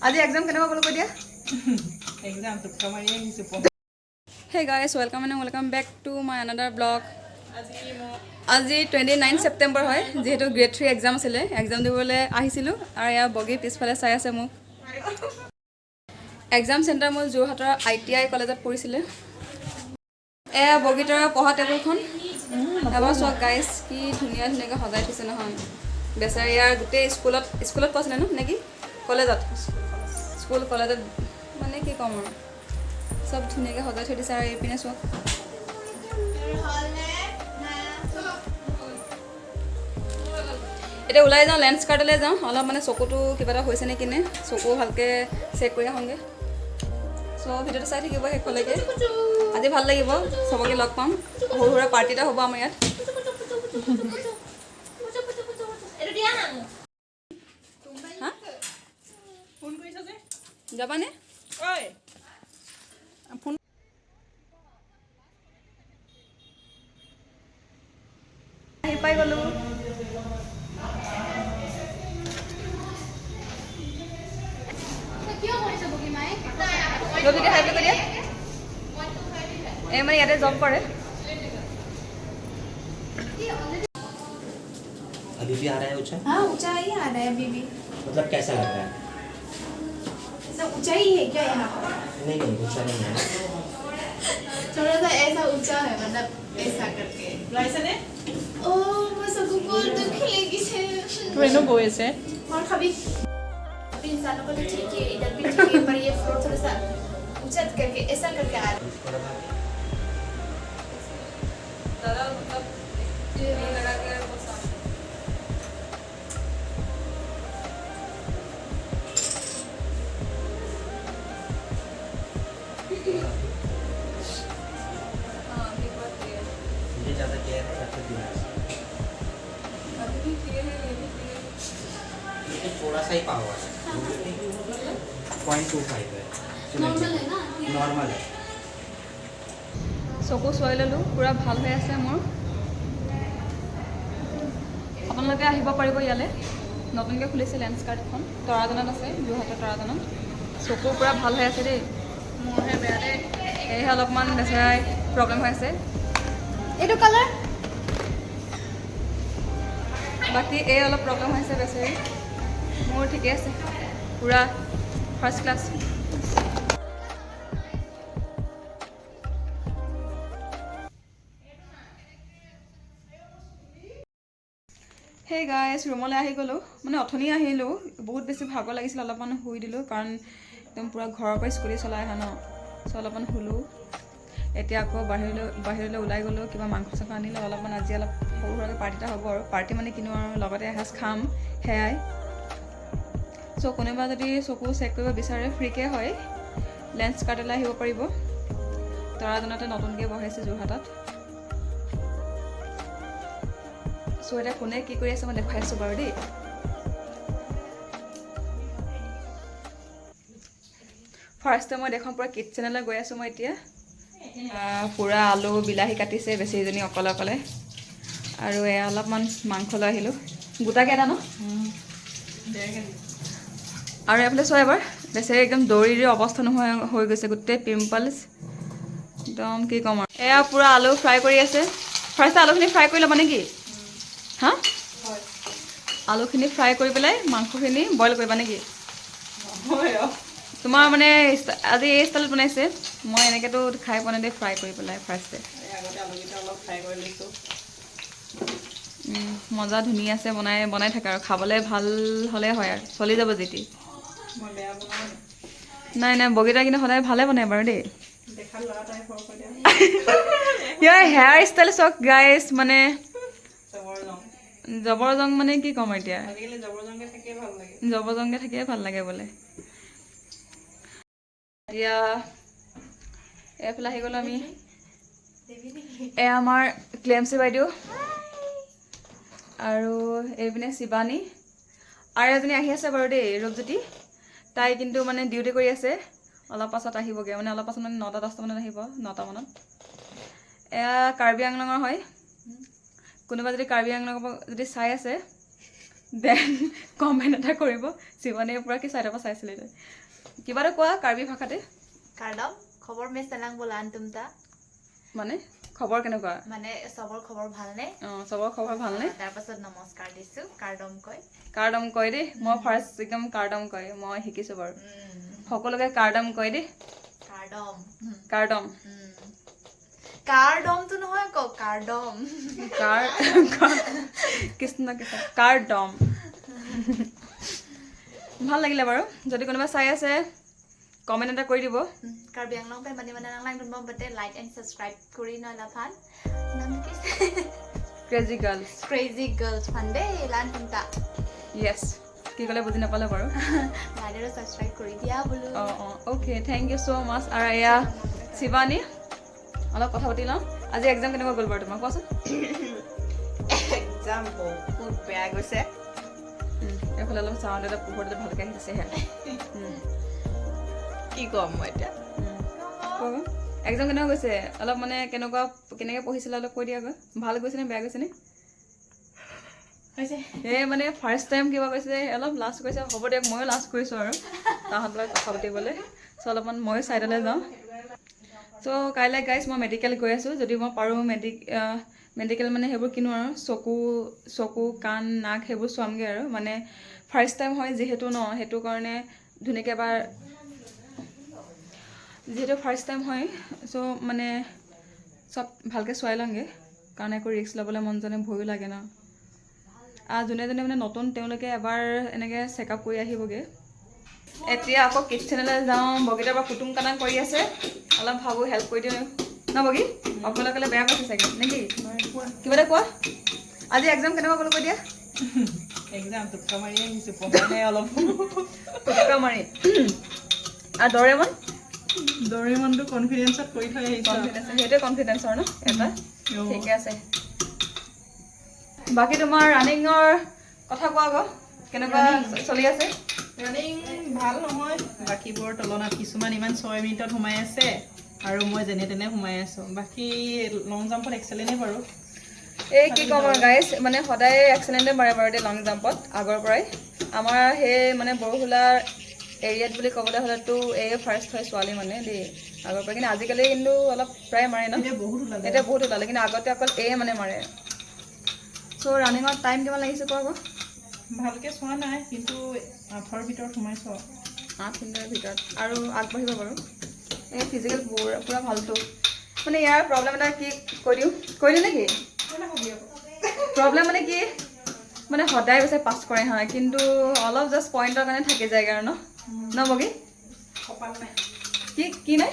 আজি এক্সাম কেনেকুৱা গ'ল কৈ দিয়া এক্সাম টুপকা মাৰি আহিছোঁ Hey guys, welcome and welcome back to my another vlog. আজি 29 September হয় যেহেতু গ্ৰেড 3 এক্সাম আছিলে এক্সাম দিবলৈ আহিছিলোঁ আৰু ইয়াৰ বগী পিছফালে চাই আছে মোক এক্সাম চেণ্টাৰ মোৰ যোৰহাটৰ ITI কলেজত পৰিছিলে এয়া বগীতৰ পঢ়া টেবুলখন এবাৰ চোৱা গাইজ কি ধুনীয়া ধুনীয়াকৈ সজাই থৈছে নহয় বেচাৰি ইয়াৰ গোটেই স্কুলত পাইছিলে ন নেকি কলেজত স্কুল কলেজত মানে কি ক'ম আৰু সব ধুনীয়াকৈ সজাই থৈ দিছে আৰু এইপিনে চোৱা এতিয়া ওলাই যাওঁ লেন্স কাৰ্ডলৈ যাওঁ অলপ মানে চকুটো কিবা এটা হৈছে নে কিনে চকু ভালকৈ চেক কৰি আহোঁগৈ চ' ভিডিঅ'টো চাই থাকিব শেষলৈকে আজি ভাল লাগিব চবকে লগ পাম সৰু সুৰা পাৰ্টি এটা হ'ব আমাৰ ইয়াত যাবানে ফোন আহি পাই গ'লোঁ যদি হাই কৰি দিয়া এই মানে ইয়াতে জব কৰে अभी भी आ रहा है ऊंचा? हाँ ऊंचा ही आ रहा है अभी भी मतलब कैसा लग रहा है? सब ऊंचा ही है क्या यहाँ पर नहीं नहीं ऊंचा नहीं है थोड़ा सा ऐसा ऊंचा है मतलब ऐसा करके ওলাইছেনে ओ बस को दुख लगी से ট্ৰেইনো গৈ আছে और कभी इंसानों को तो ठीक है इधर भी ठीक है पर ये फ्लोर थोड़ा सा ऊंचा करके ऐसा करके आ रहा दादा मतलब ये लगा के मुझे ज़्यादा केयर है रख दिया ये थोड़ा सा ही पावर है 0.25 है नॉर्मल है ना नॉर्मल है চকু চোৱাই ল'লোঁ পূৰা ভাল হৈ আছে মোৰ আপোনালোকে আহিব পাৰিব ইয়ালৈ নতুনকৈ খুলিছে লেন্স কাৰ্ডখন তৰাজনত আছে যোৰহাটৰ তৰাজনত চকু পূৰা ভাল হৈ আছে দেই মোৰহে বেয়া দেই সেয়েহে অলপমান বেচেৰাই প্ৰব্লেম হৈ আছে এইটো কালাৰ বাকী এই অলপ প্ৰব্লেম হৈছে বেচেৰি মোৰ ঠিকে আছে পূৰা ফাৰ্ষ্ট ক্লাছ সেই গাইজ ৰুমলৈ আহি গ'লোঁ মানে অথনি আহিলোঁ বহুত বেছি ভাগৰ লাগিছিল অলপমান শুই দিলোঁ কাৰণ একদম পূৰা ঘৰৰ পৰা স্কুটি চলাই আহা ন চ' অলপমান শুলোঁ এতিয়া আকৌ বাহিৰলৈ ওলাই গ'লোঁ কিবা মাংস চাংস আনিলোঁ অলপমান আজি অলপ সৰু সুৰাকৈ পাৰ্টি এটা হ'ব আৰু পাৰ্টি মানে কিনো আৰু লগতে এসাঁজ খাম সেয়াই চ' কোনোবা যদি চকু চেক কৰিব বিচাৰে ফ্ৰীকৈ হয় লেন্স কাৰ্ডলৈ আহিব পাৰিব তৰাজনতে নতুনকৈ বহাইছে যোৰহাটত চ' এতিয়া কোনে কি কৰি আছে মই দেখুৱাই আছোঁ বাৰু দেই ফাৰ্ষ্টে মই দেখোন পূৰা কিটচেনলৈ গৈ আছোঁ মই এতিয়া পূৰা আলু বিলাহী কাটিছে বেছিজনী অকলে অকলে আৰু এয়া অলপমান মাংস লৈ আহিলোঁ গোটাকৈ এটা ন আৰু এইফালে চোৱা এবাৰ বেচেৰি একদম দৌৰি অৱস্থা নোহোৱা হৈ গৈছে গোটেই পিম্পলছ একদম কি ক'ম আৰু এয়া পূৰা আলু ফ্ৰাই কৰি আছে ফাৰ্ষ্টে আলুখিনি ফ্ৰাই কৰি ল'বা নেকি হা আলুখিনি ফ্ৰাই কৰি পেলাই মাংসখিনি বইল কৰিবা নেকি তোমাৰ মানে আজি এই ষ্টাইলত বনাইছে মই এনেকৈতো খাই পোৱা নাই দেই ফ্ৰাই কৰি পেলাই ফাৰ্ষ্টে আগতে আলুকেইটা অলপ ফ্ৰাই কৰি লৈছোঁ মজা ধুনীয়া আছে বনাই থাকে আৰু খাবলৈ ভাল হ'লে হয় আৰু চলি যাব যেতি মই বেয়া বনাওঁ নাই নাই বগীতা কিন্তু সদায় ভালে বনাই বাৰু দেই দেখাত লগা টাইপ সৰু দিয়া ইয়াৰ হেয়াৰ ষ্টাইল চক গাইজ মানে চবৰ ৰং জবৰ জং মানে কি ক'ম এতিয়া আজিকালি জবৰ জংকে থাকিয়ে ভাল লাগে জবৰ জংকে থাকিয়ে ভাল লাগে বোলে এতিয়া এইফালে আহি গ'লোঁ আমি এয়া আমাৰ ক্লেমচি বাইদেউ আৰু এইপিনে শিৱানী আৰু এজনী আহি আছে বাৰু দেই ৰূপজ্যোতি তাই কিন্তু মানে ডিউটি কৰি আছে অলপ পাছত আহিবগৈ মানে অলপ পাছত মানে 9টা 10টা মানত আহিব 9টা মানত এয়া কাৰ্বি আংলঙৰ হয় কোনোবা যদি কাৰ্বি আংলঙৰ যদি চাই আছে দেন কমেণ্ট এটা কৰিব শিৱানীয়ে পূৰা কি চাইডৰ পৰা চাইছিলে তাই কিবা এটা কোৱা কাৰ্বি ভাষাতে কাৰ্ডম খবৰ মে চেলাং বোলা আনতুমতা মানে খবৰ কেনেকুৱা মানে চবৰ খবৰ ভালনে অঁ চবৰ খবৰ ভালনে তাৰপাছত নমস্কাৰ দিছো কাৰ্ডম কয় কাৰ্ডম কয় দেই মই ফাৰ্ষ্ট একদম কাৰ্ডম কয় মই শিকিছোঁ বাৰু সকলোকে কাৰ্ডম কয় দেই কাৰ্ডম কাৰ্ডম কাৰ্ডমটো নহয় ক কাৰ্ডম কৃষ্ণ কৃষ্ণ কাৰ্ডম ভাল লাগিলে বাৰু যদি কোনোবা চাই আছে কমেণ্ট এটা কৰি দিব কাৰ্বি আংলং পে মানে নাংলাং দুনম বতে লাইক এণ্ড ছাবস্ক্ৰাইব কৰি নলা ফান নাম কি ক্ৰেজি গাৰ্লছ ক্ৰেজি গাৰ্লছ ফান দেই লান তুমতা য়েছ কি ক'লে বুজি নাপালে বাৰু লাইক আৰু ছাবস্ক্ৰাইব কৰি দিয়া বোলো অঁ অঁ অ'কে থেংক ইউ ছ' মাছ আৰু এয়া শিৱানী অলপ কথা পাতি লওঁ আজি এক্সাম কেনেকুৱা গ'ল বাৰু তোমাৰ কোৱাচোন এক্সাম বহুত বেয়া গৈছে এইফালে অলপ চাউণ্ড এটা পোহৰতে ভালকৈ আহিছেহে কি ক'ম মই এতিয়া এক্সাম কেনেকুৱা গৈছে অলপ মানে কেনেকৈ পঢ়িছিলে অলপ কৈ দিয়াগৈ ভাল গৈছেনে বেয়া গৈছেনে হৈছে এই মানে ফাৰ্ষ্ট টাইম কিবা কৈছে অলপ লাষ্ট কৰিছে হ'ব দিয়ক ময়ো লাষ্ট কৰিছোঁ আৰু তাহাঁতৰ লগত কথা পাতিবলৈ চ' অলপমান ময়ো ছাইডলৈ যাওঁ চ' কাইলৈ গাইজ মই মেডিকেল গৈ আছোঁ যদি মই পাৰোঁ মেডিকেল মানে সেইবোৰ কিনো আৰু চকু কাণ নাক সেইবোৰ চোৱামগৈ আৰু মানে ফাৰ্ষ্ট টাইম হয় যিহেতু ন সেইটো কাৰণে ধুনীয়াকৈ এবাৰ যিহেতু ফাৰ্ষ্ট টাইম হয় চ' মানে চব ভালকৈ চোৱাই লওঁগৈ কাৰণ একো ৰিস্ক ল'বলৈ মন যোৱা নাই ভয়ো লাগে ন যোনে যোনে মানে নতুন তেওঁলোকে এবাৰ এনেকৈ চেকআপ কৰি আহিবগৈ এতিয়া আকৌ কিটচেনলৈ যাওঁ বগীতাৰ পৰা কুটুম কাটাং কৰি আছে অলপ ভাবোঁ হেল্প কৰি দিওঁ ন বগী অকলে অকলে বেয়া পাইছে চাগে নেকি কিবা এটা কোৱা আজি এক্সাম কেনেকুৱা গ'ল কৈ দিয়া এক্সাম টোপকা মাৰি আহিছোঁ পঢ়া নাই অলপ টুকা মাৰি আৰু দৰেমন দৰিমনটো কনফিডেঞ্চত কৰি থৈ আহিছোঁ কনফিডেঞ্চ সেইটোৱে কনফিডেঞ্চৰ ন এটা ঠিকে আছে বাকী তোমাৰ ৰানিঙৰ কথা কোৱা আকৌ কেনেকুৱা চলি আছে ৰানিং ভাল নহয় বাকীবোৰৰ তুলনাত কিছুমান ইমান 6 মিনিটত সোমাই আছে আৰু মই যেনে তেনে সোমাই আছোঁ বাকী লং জাম্পত এক্সেলেণ্টেই বাৰু এই কি ক'ম আৰু গাইজ মানে সদায় এক্সেলেণ্টে মাৰে বাৰু দেই লং জাম্পত আগৰ পৰাই আমাৰ সেই মানে বৰহোলাৰ এৰিয়াত বুলি ক'বলৈ হ'লেতো এই ফাৰ্ষ্ট হয় ছোৱালী মানে দেই আগৰ পৰা কিন্তু আজিকালি কিন্তু অলপ প্ৰায় মাৰে ন এতিয়া বহুত ওলালে কিন্তু আগতে অকল মানে মাৰে চ' ৰানিঙৰ টাইম কিমান লাগিছে কোৱা আকৌ ভালকৈ চোৱা নাই কিন্তু 8ৰ ভিতৰত সোমাইছোঁ 8 মিনিটৰ ভিতৰত আৰু আগবাঢ়িব বাৰু এই ফিজিকেল পূৰা ভালটো মানে ইয়াৰ প্ৰব্লেম এটা কি কৈ দিওঁ নেকি প্ৰব্লেম মানে কি মানে সদায় গৈছে পাছ কৰে হা কিন্তু অলপ জাষ্ট পইণ্টৰ কাৰণে থাকি যায় আৰু ন বগী কি নাই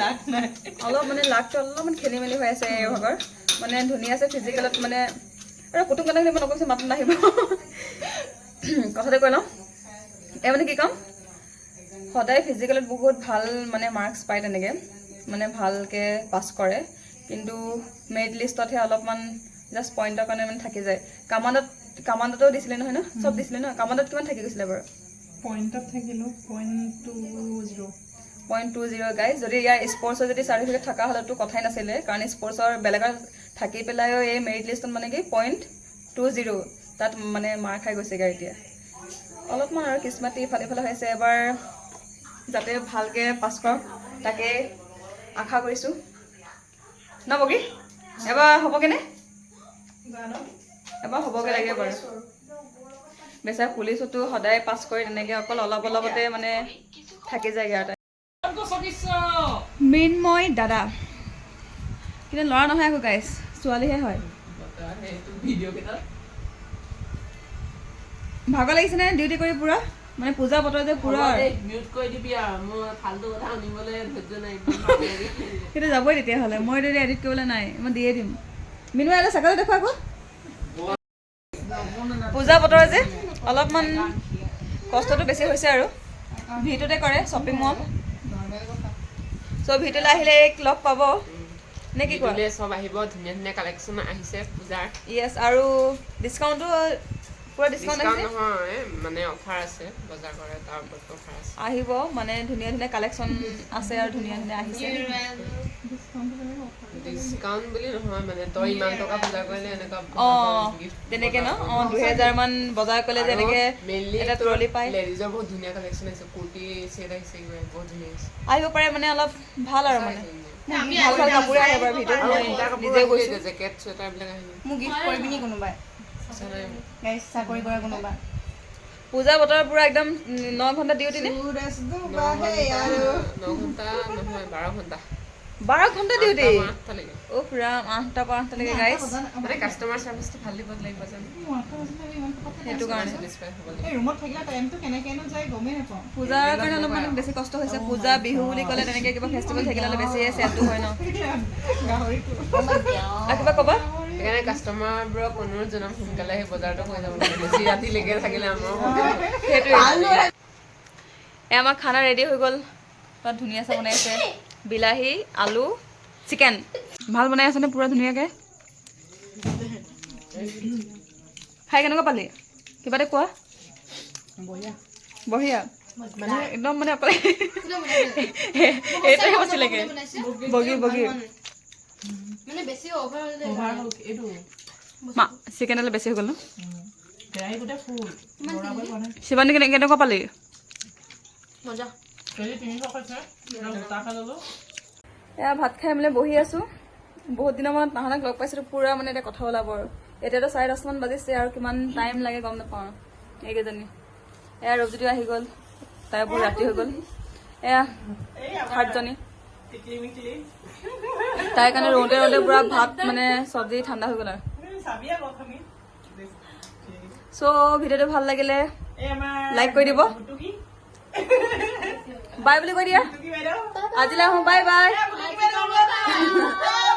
লাভ নাই অলপ মানে লাকটো অলপমান খেলি মেলি হৈ আছে এই ভাগৰ মানে ধুনীয়া আছে ফিজিকেলত মানে আৰু কুটুম কাটাং মই নকৈছে মাত নাহিব কথাতে কৈ লওঁ এই মানে কি ক'ম সদায় ফিজিকেলত বহুত ভাল মানে মাৰ্কছ পায় তেনেকৈ মানে ভালকৈ পাছ কৰে কিন্তু মেৰিট লিষ্টতহে অলপমান জাষ্ট পইণ্টৰ কাৰণে মানে থাকি যায় কামাণ্ডতো দিছিলে নহয় ন চব দিছিলে ন কামাণ্ডত কিমান থাকি গৈছিলে বাৰু পইণ্টত থাকিলোঁ 0.20 0.20 গাইজ যদি ইয়াৰ স্পৰ্টছৰ যদি চাৰ্টিফিকেট থকা হ'লেতো কথাই নাছিলে কাৰণ স্পৰ্টছৰ বেলেগত থাকি পেলাইও এই মেৰিট লিষ্টত মানে কি 0.20 তাত মানে মাৰ খাই গৈছেগৈ এতিয়া অলপমান আৰু কিস্মতি ইফালে হৈছে এবাৰ যাতে ভালকৈ পাছ কৰক তাকে আশা কৰিছোঁ ন বগী এবাৰ হ'বগৈনে এবাৰ হ'বগৈ লাগে বাৰু বেচাৰ পুলিচতো সদায় পাছ কৰি তেনেকৈ অকল অলপতে মানে থাকি যায়গৈ আৰু মৃন্ময় দাদা কিন্তু ল'ৰা নহয় আকৌ গাইজ ছোৱালীহে হয় ভাগৰ লাগিছেনে ডিউটি কৰি পুৰা মানে পূজা বতৰ যে পুৰা সেইটো যাবই তেতিয়াহ'লে মই যদি এডিট কৰিবলৈ নাই মই দিয়ে দিম মৃন্ময় এটা চাকৰি দেখুৱা আকৌ পূজা বতৰ যে অলপমান কষ্টটো বেছি হৈছে আৰু ভিটোতে কৰে শ্বপিং মল চ' ভিটোলৈ আহিলে এক লগ পাব নে কি কোৱা চব আহিব ধুনীয়া ধুনীয়া কালেকশ্যন আহিছে পূজাৰ য়েছ আৰু ডিছকাউণ্টো পুৰা ডিছকাউণ্ট ডিছকাউণ্ট আহিছে নহয় মানে অফাৰ আছে বজাৰ কৰে তাৰ ওপৰত অফাৰ আছে আহিব মানে ধুনীয়া ধুনীয়া কালেকশ্যন আছে আৰু ধুনীয়া ধুনীয়া আহিছে ডিছকাউণ্ট বুলি নহয় মানে তই ইমান টকা বজাৰ কৰিলে এনেকুৱা অঁ তেনেকে ন অঁ 2000 মান বজাৰ কৰিলে যেনেকে মেইনলি এটা ট্ৰলি পায় লেডিজৰ বহুত ধুনীয়া কালেকশ্যন আছে কুৰ্তি চেট আহিছে বহুত ধুনীয়া আহিছে আহিব পাৰে মানে অলপ ভাল আৰু মানে আমি ভাল ভাল কাপোৰে আহে বাৰু ভিডিঅ'ত আৰু মই এটা কাপোৰ নিজে গৈছোঁ জেকেট চুৱেটাৰ বিলাক আহিব মোক গিফ্ট কৰিবি নি কোনোবাই গাইছ চাকৰি কৰা কোনোবা পূজা বতৰ পুৰা একদম 9 ঘণ্টা ডিউটি নে 9 ঘণ্টা নহয় 12 ঘণ্টা 12 ঘণ্টা ডিউটি 8টা লৈকে অ ৰাম 8টা পৰা 8টা লৈকে গাইছ মানে কাষ্টমাৰ চাৰ্ভিচটো ভাল দিব লাগিব জানো সেইটো কাৰণে চেটিছফাই হ'ব লাগিব এই ৰুমত থাকিলে টাইমটো কেনেকেনো যায় গমেই নাপাওঁ পূজাৰ কাৰণে অলপ মানে বেছি কষ্ট হৈছে পূজা বিহু বুলি ক'লে তেনেকৈ কিবা ফেষ্টিভেল থাকিলে অলপ বেছিয়ে চেলটো হয় ন গাহৰিটো আৰু কিবা ক'বা সেইকাৰণে কাষ্টমাৰবোৰক অনুৰোধ জনাম সোনকালে সেই বজাৰটো হৈ যাব লাগে বেছি ৰাতিলৈকে থাকিলে আমাৰ সেইটোৱে এই আমাৰ খানা ৰেডি হৈ গ'ল পুৰা ধুনীয়া চা বনাইছে বিলাহী আলু চিকেন ভাল বনাই আছেনে পুৰা ধুনীয়াকৈ খাই কেনেকুৱা পালি কিবা এটা কোৱা বঢ়িয়া মানে একদম মানে অকলে এইটোৱে কৈছিলেগে বগী বগী মানে বেছি অভাৰ হ'লে অভাৰ হ'ল এইটো মা চিকেন অলপ বেছি হৈ গ'ল ন কেৰাহী গোটেই ফুল বৰাবৰ বনাই শিৱানী কেনেকুৱা পালি মজা কেজি 300 কৈছে গোটা খাই ল'লো এয়া ভাত খাই মানে বহি আছোঁ বহুত দিনৰ মূৰত তাহাঁতক লগ পাইছিলোঁ পুৰা মানে এতিয়া কথা ওলাব আৰু এতিয়াতো 10:30 মান বাজিছে আৰু কিমান টাইম লাগে গম নাপাওঁ এইকেইজনী এয়া ৰবজ্যোতি আহি গ'ল তাই বহুত ৰাতি হৈ গ'ল এয়া থাৰ্ডজনী তাইৰ কাৰণে ৰওঁতে ৰওঁতে পুৰা ভাত মানে চব্জি ঠাণ্ডা হৈ গ'ল আৰু চাবিয়া কথা আমি চ' ভিডিঅ'টো ভাল লাগিলে এই আমাৰ লাইক কৰি দিব বুটুকি বাই বুলি কৈ দিয়া বুটুকি বাইদেউ আজিলৈ আহোঁ বাই বাই বুটুকি বাইদেউ